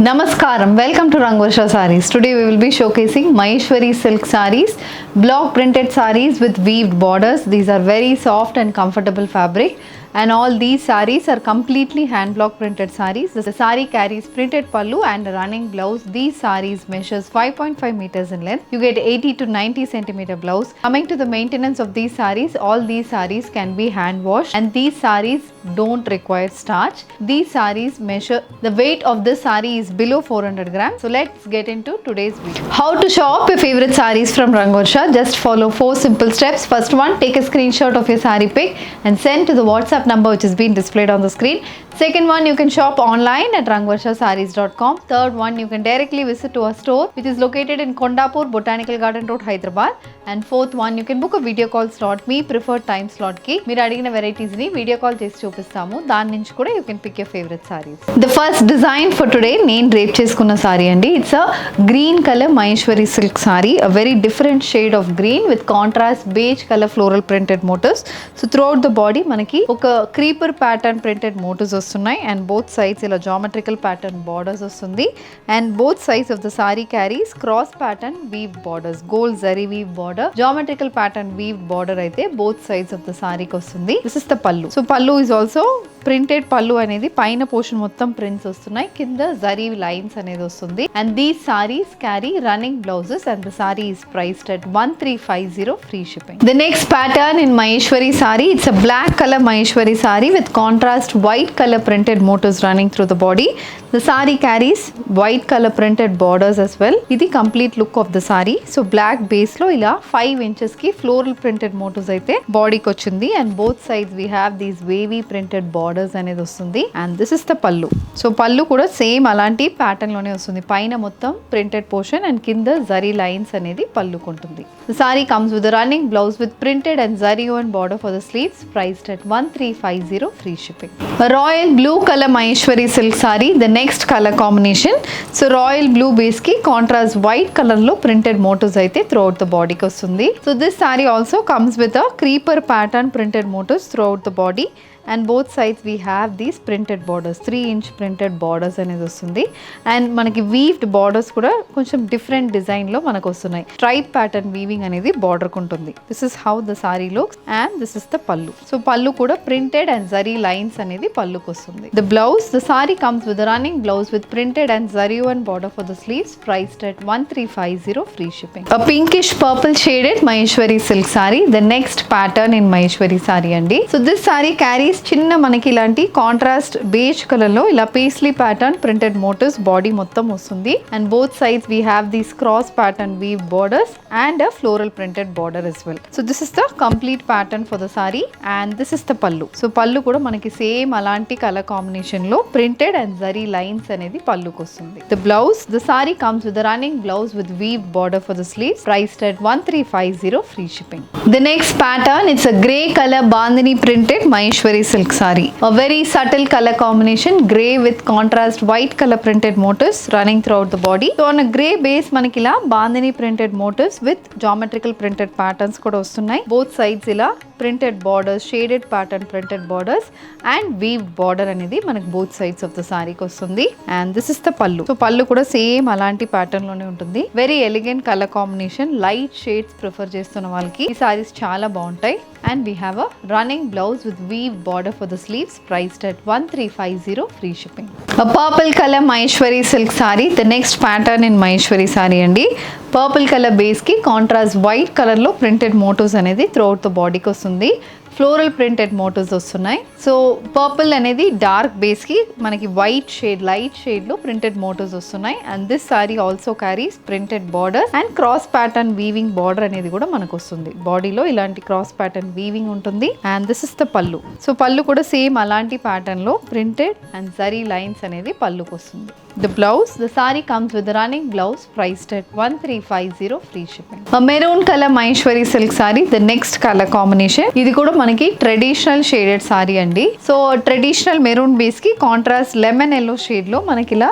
Namaskaram, welcome to Rangvarsha Sarees. Today we will be showcasing Maheshwari silk sarees, block printed sarees with weaved borders. These are very soft and comfortable fabric, and all these sarees are completely hand block printed sarees. The saree carries printed pallu and a running blouse. These sarees measures 5.5 meters in length. You get 80 to 90 centimeter blouse. Coming to the maintenance of these sarees, all these sarees can be hand washed, and these sarees don't require starch. These sarees measure, the weight of this saree is below 400 grams. So let's get into today's video. How to shop your favorite sarees from Rangvarsha? Just follow 4 simple steps. First one, take a screenshot of your saree pic and send to the WhatsApp number which is being displayed on the screen. Second one, you can shop online at rangvarshasarees.com. Third one, you can directly visit to our store which is located in Kondapur, Botanical Garden Road, Hyderabad. And fourth one, you can book a video call slot. Me preferred time slot ki meer adigina varieties ni video call chesi చూపిస్తాము. దాని నుంచి కూడా you can pick your favorite sarees. The first design for today నేను drape చేసుకున్న sorry అండి. It's a green color Maheshwari silk saree, a very different shade of green with contrast beige color floral printed motifs. So throughout the body మనకి ఒక creeper pattern printed motifs వస్తున్నాయి, and both sides ఇలా geometrical pattern borders వస్తుంది, and both sides of the saree carries cross pattern weaved borders, gold zari weave border, geometrical pattern weaved border అయితే both sides of the saree కి వస్తుంది. This is the pallu. So pallu is also printed pallu అనేది పైన portion మొత్తం prints వస్తున్నాయి, కింద zari lines అనేది వస్తుంది, and these sarees carry running blouses and the saree is priced at 1350 free shipping. The next pattern in Maheshwari saree, it's a black color Maheshwari saree with contrast white color printed motifs running through the body. The saree carries white color printed borders as well. ఇది complete look of the saree. So black base లో ఇలా 5 inches కి floral printed motifs అయితే బాడీకి వచ్చింది, and both sides we have these wavy printed borders అనేది వస్తుంది, and this is the pallu. So pallu కూడా సేమ్ అలాంటి ప్యాటర్న్ లోనే వస్తుంది, పైన మొత్తం ప్రింటెడ్ పోర్షన్ and కింద జరీ లైన్స్ అనేది పల్లుకు ఉంటుంది. The saree comes with a running blouse with printed and zari woven border for the sleeves, priced at 1350 free shipping. A royal blue color Maheshwari silk saree, the next color combination. So royal blue base ki contrast white color lo printed motifs అయితే throughout the body కి వస్తుంది. So this saree also comes with a creeper pattern printed motifs throughout the body, and both sides we have these printed borders, 3-inch printed borders అనేది వస్తుంది, and మనకి weaved borders కూడా కొంచెం different design లో మనకు వస్తున్నాయి. స్ట్రైప్ ప్యాటర్న్ వీవింగ్ అనేది border కు ఉంటుంది. This is how the saree looks, and this is the pallu. So pallu కూడా printed and zari lines అనేది పల్లుకు వస్తుంది. The blouse, the saree comes with a running blouse with printed and zari woven border for the sleeves, priced at 1350 free shipping. A pinkish purple shaded Maheshwari silk saree, the next pattern in Maheshwari saree అండి. So this saree carries చిన్న మనకి ఇలాంటి contrast beige colour లో ఇలా paisley pattern printed motifs body మొత్తం వస్తుంది, and both sides we have these cross pattern weave borders and a floral printed border as well. So this is the complete pattern for the saree, and this is the pallu. So pallu కూడా మనకి same అలాంటి colour combination లో printed and zari lines అనేది పల్లుకు వస్తుంది. The blouse, the saree comes with a running blouse with weaved border for the sleeves, priced at 1350 free shipping. The next pattern, it's a grey color bandhani printed Maheshwari silk saree, a very subtle color combination, grey with contrast white color printed motifs running throughout the body. So on a grey base మనకి ఇలా bandhani printed motifs with geometrical printed patterns కూడా వస్తున్నాయి. Both sides ఇలా printed borders, shaded pattern printed borders and weaved border అనేది మనకి both sides of the saree కి వస్తుంది, and this is the pallu. So pallu కూడా సేమ్ అలాంటి pattern లోనే ఉంటుంది. Very elegant colour combination, light shades prefer చేస్తున్న వాళ్ళకి ఈ సారీస్ చాలా బాగుంటాయి, and we have a running blouse with weave border for the sleeves, priced at 1350 free shipping. A purple color Maheshwari silk saree, the next pattern in Maheshwari saree అండి. Purple colour base కి contrast white colour లో printed motifs అనేది throughout the బాడీకి వస్తుంది, floral printed motifs వస్తున్నాయి. So purple అనేది dark base కి మనకి వైట్ షేడ్, లైట్ షేడ్ లో ప్రింటెడ్ మోటివ్స్ వస్తున్నాయి, and this sorry also carries printed border and cross pattern weaving border అనేది కూడా మనకు వస్తుంది. బాడీలో ఇలాంటి క్రాస్ ప్యాటర్న్ వీవింగ్ ఉంటుంది, and this is the pallu. So పల్లు కూడా సేమ్ అలాంటి ప్యాటర్న్ లో ప్రింటెడ్ అండ్ జరీ లైన్స్ అనేది పల్లుకు వస్తుంది. The blouse, the saree comes with a running blouse, priced at 1350 free shipping. A maroon color Maheshwari silk saree, the next color combination. ఇది కూడా మనకి traditional shaded sari అండి. సో ట్రెడిషనల్ మెరూన్ బేస్ కి contrast lemon yellow shade లో మనకి ఇలా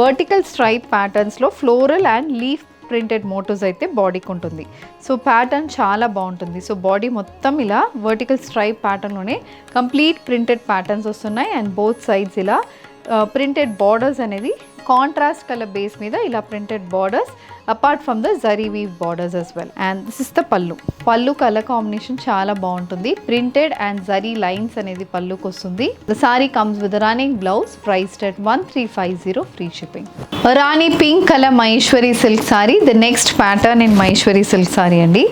vertical stripe patterns లో floral and leaf printed motifs అయితే బాడీకి ఉంటుంది. సో ప్యాటర్న్ చాలా బాగుంటుంది. సో బాడీ మొత్తం ఇలా వర్టికల్ స్ట్రైప్ ప్యాటర్న్లోనే కంప్లీట్ ప్రింటెడ్ ప్యాటర్న్స్ వస్తున్నాయి, అండ్ బోత్ సైడ్స్ ఇలా ప్రింటెడ్ బార్డర్స్ అనేది కాంట్రాస్ట్ కలర్ బేస్ మీద ఇలా printed borders apart from the zari weave borders as well. And this is the pallu color combination చాలా బాగుంటుంది. Printed and zari lines అనేది పల్లుకి వస్తుంది. The saree comes with a running blouse priced at 1350 free shipping. Rani pink color Maheshwari silk saree, the next pattern in Maheshwari silk saree అండి.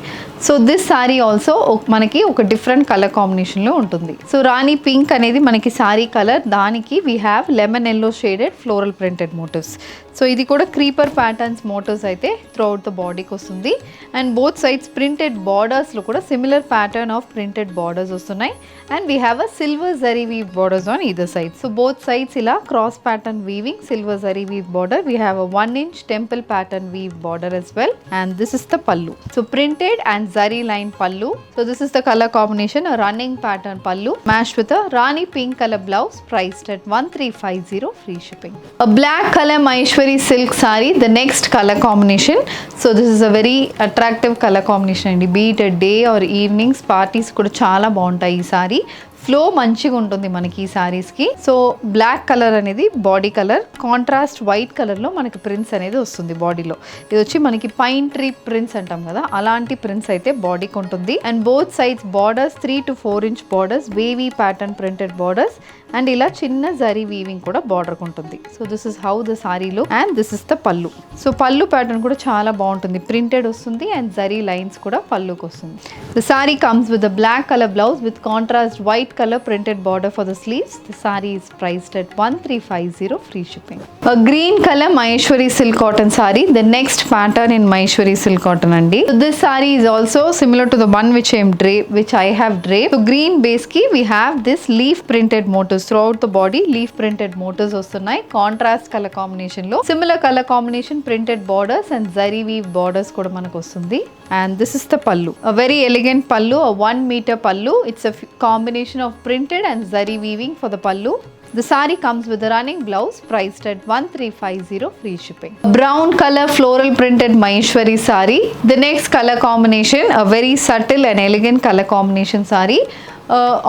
So this sorry also మనకి ఒక different colour కాంబినేషన్లో ఉంటుంది. So రాణి pink అనేది మనకి sari colour, దానికి we have lemon yellow shaded floral printed motifs. So ఇది కూడా క్రీపర్ ప్యాటర్న్స్ మోటివ్స్ అయితే త్రూ అవుట్ ద బాడీకి వస్తుంది. అండ్ బోత్ సైడ్స్ ప్రింటెడ్ బార్డర్స్లో కూడా similar pattern of printed borders వస్తున్నాయి. And we have a silver zari weave borders on either side. So both sides ఇలా cross pattern weaving silver zari weave border. We have a 1 inch temple pattern weave border as well. And this is the pallu. So printed and zari line pallu. So this is the color combination, a running pattern pallu matched with a rani pink color blouse priced at 1350 free shipping. A black color Maheshwari silk saree, the next color combination. So this is a very attractive color combination andi. Be it a day or evenings parties kuda chaala బాగుంటాయి ఈ sorry. Flow మంచిగా ఉంటుంది మనకి ఈ సారీస్కి. So black colour అనేది body colour, contrast white కలర్లో మనకి prints అనేది వస్తుంది బాడీలో. ఇది వచ్చి మనకి పైన్ ట్రీ ప్రింట్స్ అంటాం కదా, అలాంటి ప్రింట్స్ అయితే బాడీకి ఉంటుంది. And both sides borders 3 to 4 inch borders, wavy pattern printed borders. And ఇలా చిన్న జరీ వీవింగ్ కూడా బార్డర్కి ఉంటుంది. So this is how the sorry look. And this is the pallu. So పల్లు ప్యాటర్న్ కూడా చాలా బాగుంటుంది, ప్రింటెడ్ వస్తుంది అండ్ జరీ లైన్స్ కూడా పల్లుకి వస్తుంది. The sari comes with the black colour blouse with contrast white color printed border for the sleeves. The saree is priced at 1350 free shipping. A green color Maheshwari silk cotton saree, the next pattern in Maheshwari silk cotton andi. So this saree is also similar to the one which I have draped. So green base ki we have this leaf printed motifs throughout the body. Leaf printed motifs వస్తున్నాయి contrast colour combination లో. Similar colour combination printed borders and zari weave borders కూడా మనకు వస్తుంది. And this is the pallu, a very elegant pallu, a 1 meter pallu. It's a combination of printed and zari weaving for the pallu. The saree comes with a running blouse priced at 1350 free shipping. Brown color floral printed Maheshwari saree, the next color combination, a very subtle and elegant color combination saree.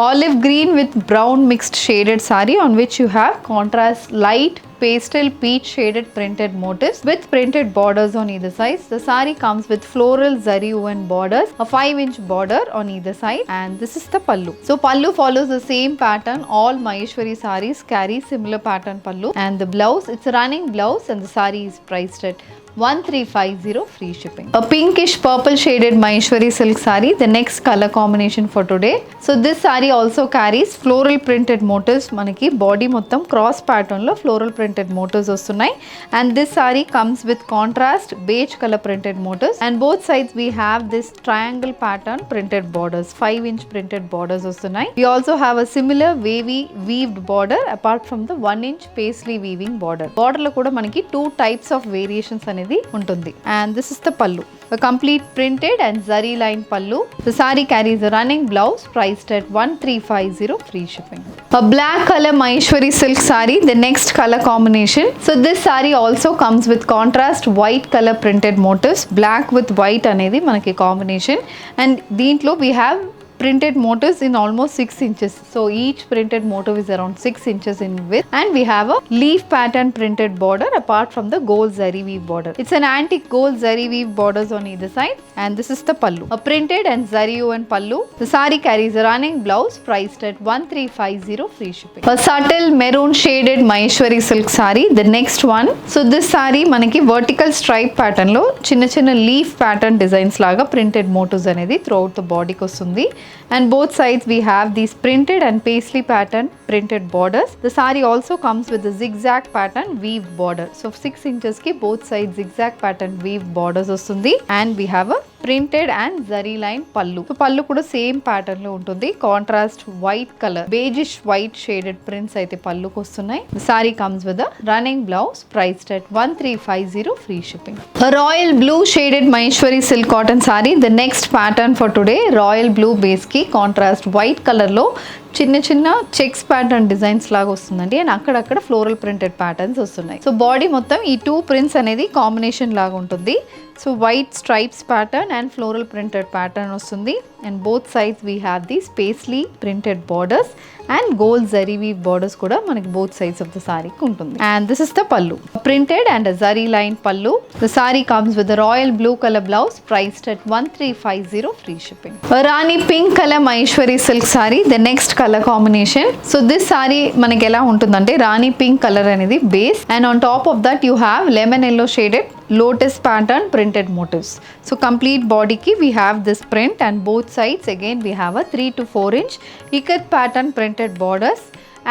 Olive green with brown mixed shaded saree on which you have contrast light pastel peach shaded printed motifs with printed borders on either side. The saree comes with floral zari woven borders, a 5 inch border on either side, and this is the pallu. So pallu follows the same pattern. All Maheshwari sarees carry similar pattern pallu. And the blouse, it's a running blouse and the saree is priced at 1350 free shipping. A pinkish purple shaded Maheshwari silk saree, the next color combination for today. So this saree also carries floral printed motifs. Manaki body mottam cross pattern lo floral printed motifs వస్తున్నాయి. And this saree comes with contrast beige color printed motifs. And both sides we have this triangle pattern printed borders, 5 inch printed borders వస్తున్నాయి. We also have a similar wavy weaved border apart from the 1 inch paisley weaving border. Border లో కూడా మనకి 2 types of variations అనేది ఉంటుంది. And this is the pallu, a complete printed and zari line pallu. The saree carries a running blouse priced at 1350 free shipping. A black color Maheshwari silk saree, the next color combination. So this saree also comes with contrast white color printed motifs. Black with white అనేది మనకి combination. And దీంట్లో we have printed motifs in almost 6 inches. So each printed motif is around 6 inches in width. And we have a leaf pattern printed border apart from the gold zari weave border. It's an antique gold zari weave borders on either side. And this is the pallu, a printed and zari woven pallu. The saree carries a running blouse priced at 1350 free shipping. A subtle maroon shaded Maheshwari silk saree, the next one. So this saree manaki vertical stripe pattern lo chinna chinna leaf pattern designs laga printed motifs anedi throughout the body ki vastundi. And both sides we have these printed and paisley pattern printed borders. The saree also comes with a zigzag pattern weave border. So 6 inches ki both sides zigzag pattern weave borders vastundi. And we have a printed and zari line pallu. So pallu kuda same pattern lo untundi. Contrast white color, beigeish white shaded prints aithe pallu ku vastunnai. The saree comes with a running blouse priced at 1350 free shipping. A royal blue shaded Maheshwari silk cotton saree, the next pattern for today. Royal blue base ki contrast white color lo చిన్న చిన్న checks pattern designs లాగా వస్తుందండి. And అక్కడక్కడ floral printed patterns వస్తున్నాయి. So body మొత్తం ఈ 2 prints అనేది combination లాగా ఉంటుంది. So white stripes pattern and floral printed pattern వస్తుంది. and both sides we have these paisley printed borders and gold zari weave borders kuda manaki both sides of the saree ku untundi. And this is the pallu, printed and a zari line pallu. The saree comes with a royal blue color blouse priced at 1350 free shipping. A rani pink color Maheshwari silk saree, the next color combination. So this saree manaki ela untundante rani pink color anedi base, and on top of that you have lemon yellow shaded lotus pattern printed motifs. So complete body ki we have this print, and both sides again we have a 3 to 4 inch ikat pattern printed borders.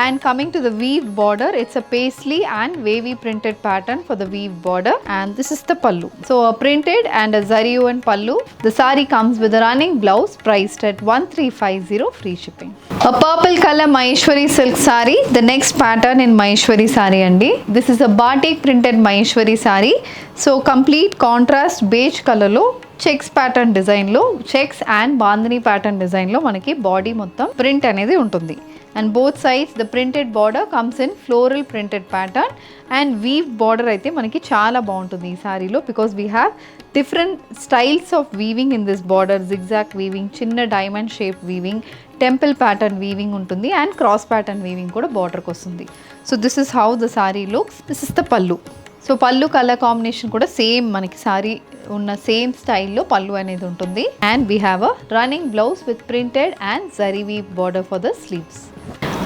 And coming to the weave border, it's a paisley and wavy printed pattern for the weave border, and this is the pallu. So a printed and a zari and pallu. The saree comes with a running blouse priced at 1350 free shipping. A purple color Maheshwari silk saree, the next pattern in Maheshwari saree andi. This is a batik printed Maheshwari saree. So complete contrast beige color lo checks pattern డిజైన్లో, checks and bandhani pattern డిజైన్లో మనకి body మొత్తం print అనేది ఉంటుంది. And both sides the printed border comes in floral printed pattern, and weave border అయితే మనకి చాలా బాగుంటుంది ఈ శారీలో, because we have different styles of weaving in this border. Zigzag weaving, చిన్న diamond shape weaving, temple pattern weaving ఉంటుంది, and cross pattern weaving కూడా బార్డర్కి వస్తుంది. So this is how the sari looks. This is the pallu. So pallu colour combination కూడా same మనకి సారీ ఉన్న same స్టైల్లో పల్లు అనేది ఉంటుంది. And we have a running blouse with printed and zari weave border for the sleeves.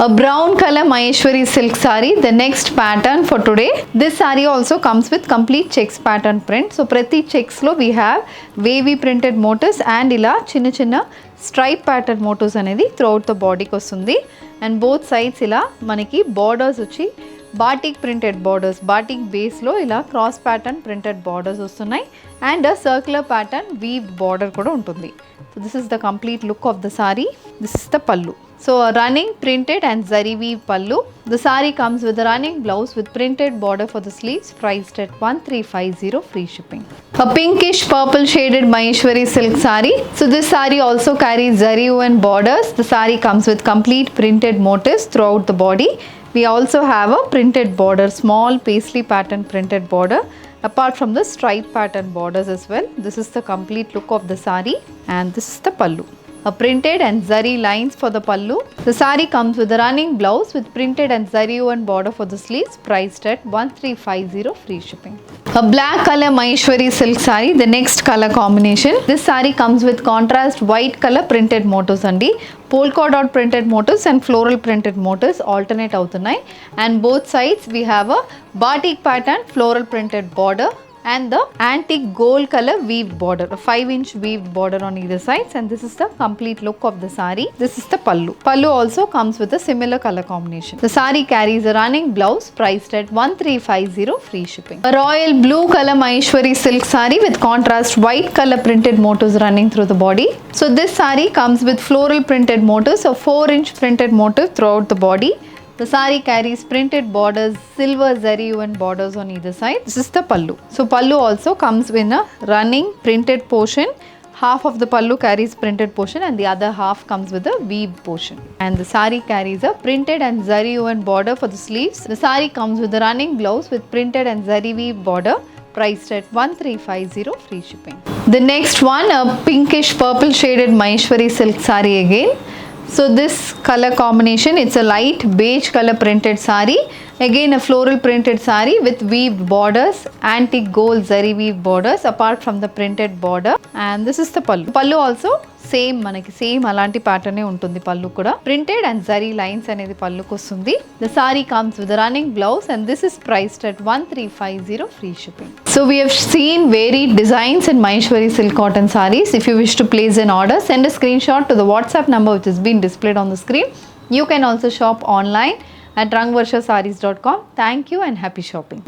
A brown color Maheshwari silk saree, the next pattern for today. This saree also comes with complete checks pattern print. So prati checks lo we have wavy printed motifs and ila chinna chinna stripe pattern motifs anedi throughout the body ki vastundi. And both sides ila manaki borders vachi batik printed borders, batik బేస్లో ఇలా cross pattern printed borders వస్తున్నాయి, and circular pattern weave border కూడా ఉంటుంది. So this is the complete look of the sari. This is the pallu. So a running printed and zari weave pallu. The saree comes with a running blouse with printed border for the sleeves priced at 1350 free shipping. A pinkish purple shaded Maheshwari silk saree. So this saree also carries zari woven borders. The saree comes with complete printed motifs throughout the body. We also have a printed border, small paisley pattern printed border apart from the stripe pattern borders as well. This is the complete look of the saree, and this is the pallu. A printed and zari lines for the pallu. The saree comes with a running blouse with printed and zari woven border for the sleeves priced at 1350 free shipping. A black color Maheshwari silk saree, the next color combination. This saree comes with contrast white color printed motifs andi. Polka dot printed motifs and floral printed motifs alternate avutunnai, and both sides we have a batik pattern floral printed border and the antique gold color weave border, a 5-inch weave border on either sides, and this is the complete look of the saree. This is the pallu. Pallu also comes with a similar color combination. The saree carries a running blouse priced at 1350 free shipping. A royal blue color Maheshwari silk saree with contrast white color printed motifs running through the body. So this saree comes with floral printed motifs, a 4-inch printed motif throughout the body. The saree carries printed borders, silver zari woven borders on either side. This is the pallu. So pallu also comes with a running printed portion. Half of the pallu carries printed portion and the other half comes with a weave portion. And the saree carries a printed and zari woven border for the sleeves. The saree comes with a running blouse with printed and zari weave border priced at 1350 free shipping. The next one, a pinkish purple shaded Maheshwari silk saree again. So this color combination, it's a light beige color printed saree, again a floral printed saree with weaved borders, antique gold zari weave borders apart from the printed border, and this is the pallu. Pallu also same మనకి same అలాంటి ప్యాటర్నే ఉంటుంది పళ్ళు కూడా. Printed and zari lines అనేది పళ్ళుకి వస్తుంది. The sari comes with running blouse and this is priced at 1350 free shipping. So we have seen varied designs in Maheshwari silk cotton sarees. If you wish to place an order, send a screenshot to the WhatsApp number which has been displayed on the screen. You can also shop online at rangvarshasarees.com. Thank you and happy shopping.